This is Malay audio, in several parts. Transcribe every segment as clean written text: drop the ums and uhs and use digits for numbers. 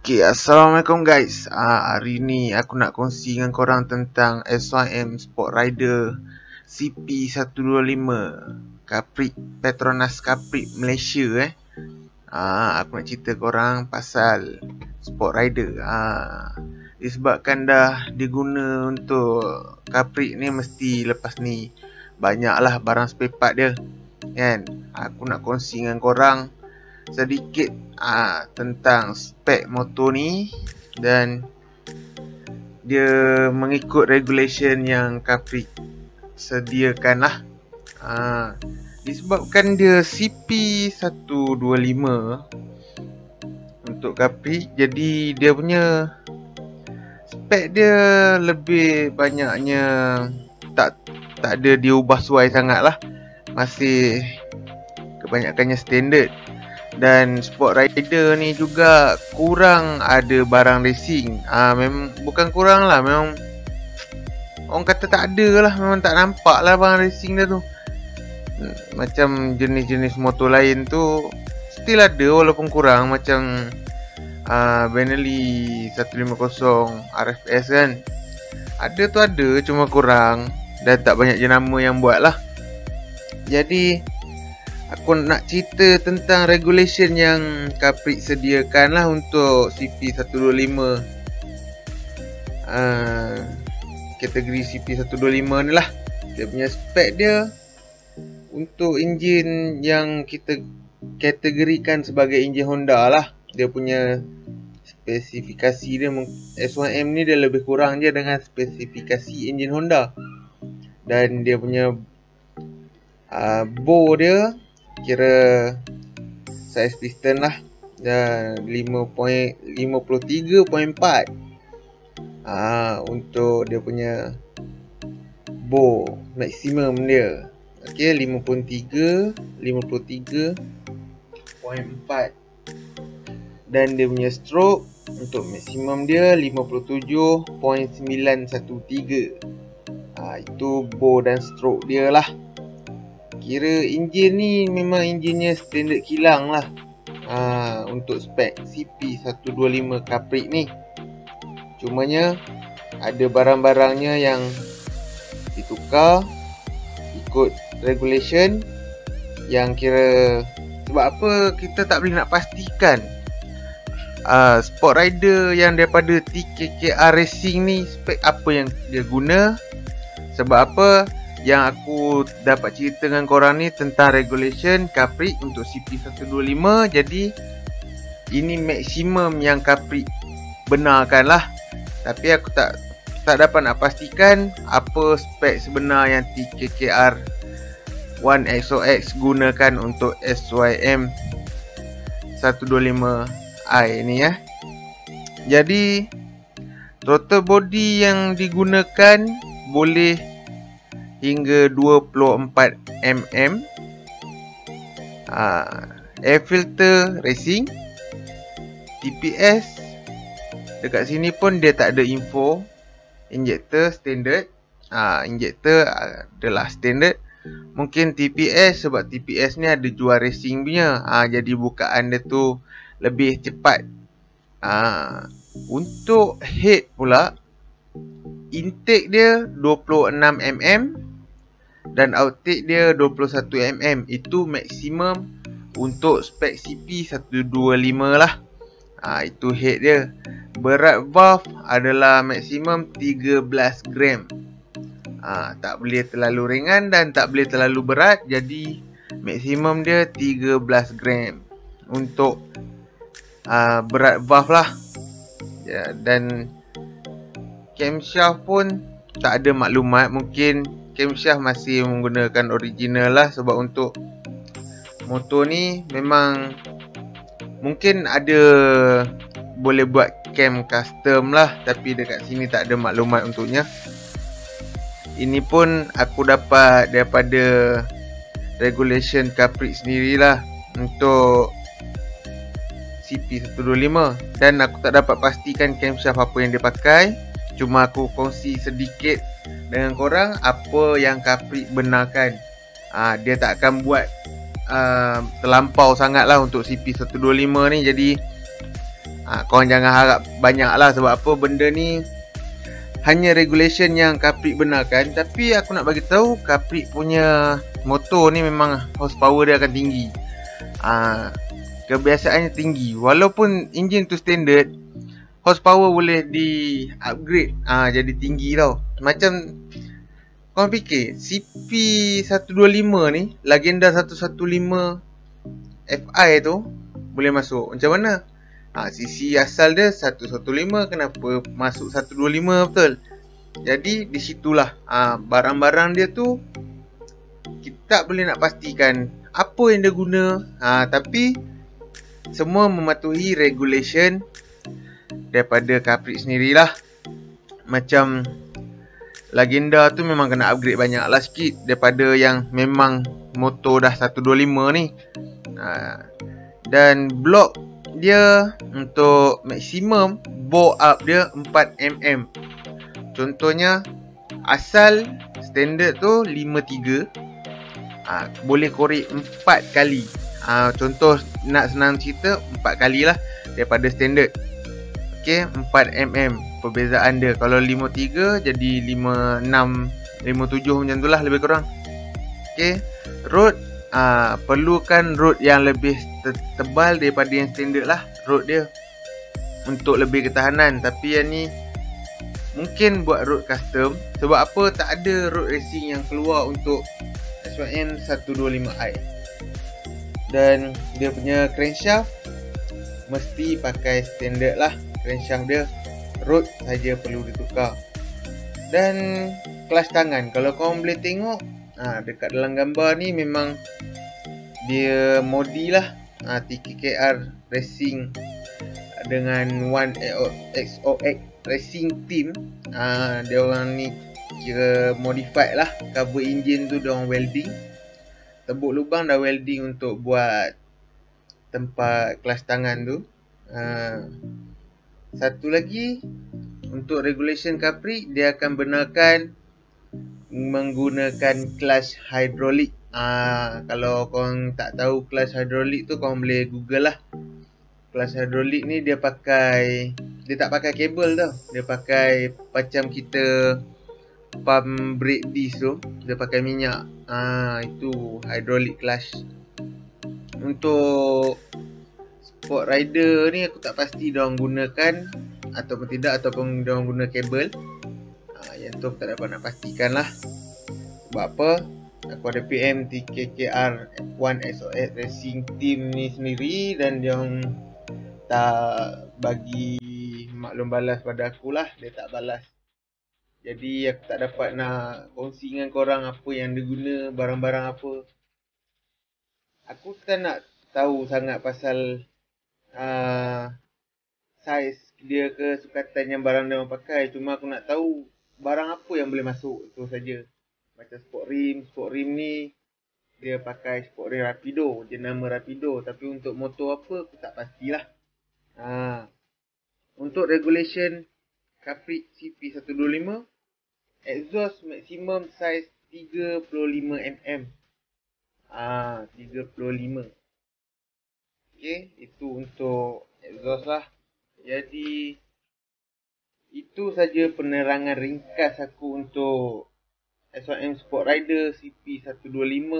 Okay, Assalamualaikum guys. Hari ni aku nak kongsi dengan korang tentang SYM Sport Rider CP125 Capri Petronas Capri Malaysia. Aku nak cerita korang pasal Sport Rider. Disebabkan dah diguna untuk Capri ni, mesti lepas ni banyaklah barang spare part dia, kan? Aku nak kongsi dengan korang sedikit tentang spek motor ni, dan dia mengikut regulation yang Capri sediakan lah. Disebabkan dia CP125 untuk Capri, jadi dia punya spek dia lebih banyaknya tak ada diubah suai sangat lah, masih kebanyakannya standard. Dan Sport Rider ni juga kurang ada barang racing. Memang bukan kurang lah, memang orang kata tak ada lah, memang tak nampak lah barang racing dia tu. Macam jenis-jenis motor lain tu still ada walaupun kurang. Macam Benelli 150 RFS kan, ada tu ada, cuma kurang dan tak banyak jenama yang buat lah. Jadi aku nak cerita tentang regulation yang Capri sediakan lah untuk CP125. Kategori CP125 ni lah. Dia punya spek dia untuk enjin yang kita kategorikan sebagai enjin Honda lah. Dia punya spesifikasi dia, SYM ni dia lebih kurang je dengan spesifikasi enjin Honda. Dan dia punya bow dia kira saiz piston lah, dan 53.4 untuk dia punya bow maksimum dia. Okay, 53.4, dan dia punya stroke untuk maksimum dia 57.913. Itu bow dan stroke dia lah. Kira enjin ni memang enjinnya standard kilang lah untuk spek CP125 Capri ni. Cumanya ada barang-barangnya yang ditukar ikut regulation, yang kira sebab apa kita tak boleh nak pastikan Sport Rider yang daripada TKKR Racing ni spek apa yang dia guna. Sebab apa yang aku dapat cerita dengan korang ni tentang regulation Capri untuk CP125. Jadi ini maksimum yang Capri benarkan lah. Tapi aku tak dapat nak pastikan apa spek sebenar yang TKKR 1XOX gunakan untuk SYM 125i ni ya. Jadi throttle body yang digunakan boleh hingga 24 mm. Air filter racing. TPS dekat sini pun dia tak ada info. Injector standard. Injector adalah standard. Mungkin TPS, sebab TPS ni ada jual racing punya. Jadi bukaan dia tu lebih cepat. Untuk head pula, intake dia 26 mm dan outtake dia 21 mm. Itu maksimum untuk spek CP125 lah. Itu head dia. Berat valve adalah maksimum 13 gram. Tak boleh terlalu ringan dan tak boleh terlalu berat. Jadi maksimum dia 13 gram untuk berat valve lah. Dan camshaft pun tak ada maklumat. Mungkin camshaft masih menggunakan original lah, sebab untuk motor ni memang mungkin ada boleh buat cam custom lah, tapi dekat sini tak ada maklumat untuknya. Ini pun aku dapat daripada regulation Capri sendirilah untuk CP125, dan aku tak dapat pastikan camshaft apa yang dia pakai. Cuma aku kongsi sedikit dengan korang apa yang Capri benarkan. Dia tak akan buat terlampau sangat lah untuk CP125 ni. Jadi Korang jangan harap banyak lah, sebab apa benda ni hanya regulation yang Capric benarkan. Tapi aku nak bagi tahu, Capric punya motor ni memang horsepower dia akan tinggi. Kebiasaannya tinggi. Walaupun enjin tu standard, horsepower boleh di upgrade jadi tinggi tau. Macam korang fikir CP125 ni, Lagenda 115 Fi tu boleh masuk. Macam mana? CC asal dia 115, kenapa masuk 125 betul? Jadi di situlah barang-barang dia tu kita tak boleh nak pastikan apa yang dia guna. Tapi semua mematuhi regulation daripada Capric sendirilah. Macam Lagenda tu memang kena upgrade banyak lah sikit daripada yang memang motor dah 125 ni. Dan blok dia untuk maksimum bore up dia 4mm. Contohnya asal standard tu 53, boleh korek 4 kali. Contoh nak senang cerita, 4 kali lah daripada standard. Okay, 4mm perbezaan dia. Kalau 53 jadi 56, 57 macam tu lah lebih kurang. Okay, road perlukan road yang lebih tebal daripada yang standard lah road dia, untuk lebih ketahanan. Tapi yang ni mungkin buat road custom. Sebab apa? Tak ada road racing yang keluar untuk SYM 125i. Dan dia punya crankshaft mesti pakai standard lah. Crankshaft dia, road saja perlu ditukar. Dan kelas tangan, kalau korang boleh tengok dekat dalam gambar ni, memang dia modi lah, TKKR Racing dengan 1XOX Racing Team. Dia orang ni kira modified lah. Cover engine tu dia orang welding, tebuk lubang dah welding untuk buat tempat kelas tangan tu. Satu lagi, untuk regulation Capric, dia akan benarkan menggunakan clutch hidrolik. Kalau korang tak tahu clutch hidrolik tu, korang boleh google lah. Clutch hidrolik ni dia tak pakai kabel tau. Dia pakai macam kita pump brake disc tu, dia pakai minyak. Itu hydraulic clutch. Untuk sport rider ni aku tak pasti dia orang gunakan ataupun tidak, ataupun dia orang guna kabel. Yang tu aku tak dapat nak pastikan lah. Sebab apa? Aku ada PM TKKR 1XOX Racing Team ni sendiri, dan dia orang tak bagi maklum balas pada aku lah. Dia tak balas. Jadi aku tak dapat nak kongsi dengan korang apa yang dia guna, barang-barang apa. Aku tak nak tahu sangat pasal saiz dia ke sukatan yang barang dia orang pakai. Cuma aku nak tahu barang apa yang boleh masuk, itu saja. Macam sport rim ni dia pakai sport rim Rapido, jenama Rapido. Tapi untuk motor apa aku tak pastilah. Untuk regulation Capric CP125, exhaust maximum size 35mm. 35. Okay, itu untuk exhaust lah. Jadi itu saja penerangan ringkas aku untuk SYM Sport Rider CP125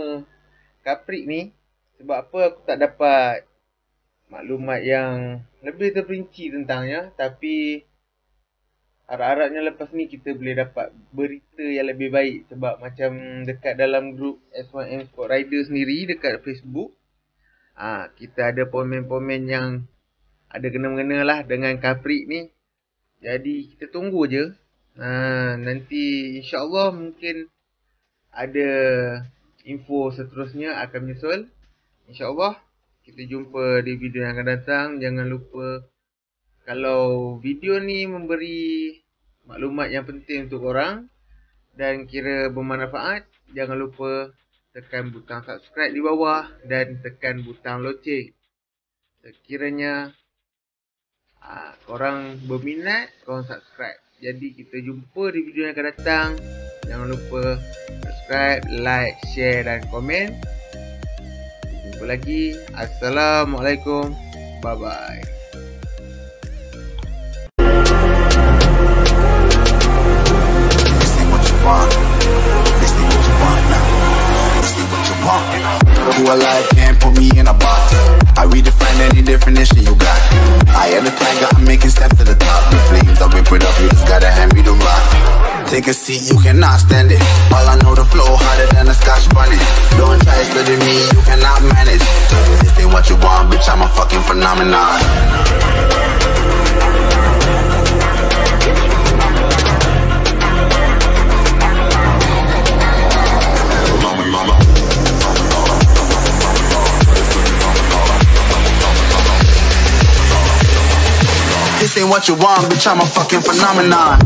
Capric ni. Sebab apa aku tak dapat maklumat yang lebih terperinci tentangnya. Tapi harap-harapnya lepas ni kita boleh dapat berita yang lebih baik. Sebab macam dekat dalam grup SYM Sport Rider sendiri dekat Facebook, kita ada komen-komen yang ada kena-mengena lah dengan Capric ni. Jadi kita tunggu je. Nanti insyaAllah mungkin ada info seterusnya akan menyusul. InsyaAllah kita jumpa di video yang akan datang. Jangan lupa, kalau video ni memberi maklumat yang penting untuk korang dan kira bermanfaat, jangan lupa tekan butang subscribe di bawah dan tekan butang loceng. Sekiranya korang berminat, korang subscribe. Jadi kita jumpa di video yang akan datang. Jangan lupa subscribe, like, share dan komen. Jumpa lagi. Assalamualaikum. Bye bye. but life can't put me in a box. I redefine any definition you got. I am the tiger, I'm making steps to the top. The flames, I'll whip it up, you just gotta hand me the rock. Take a seat, you cannot stand it. All I know, the flow harder than a Scotch bonnet. Don't try studying me, you cannot manage. This ain't what you want, bitch, I'm a fucking phenomenon. This ain't what you want, bitch, I'm a fucking phenomenon.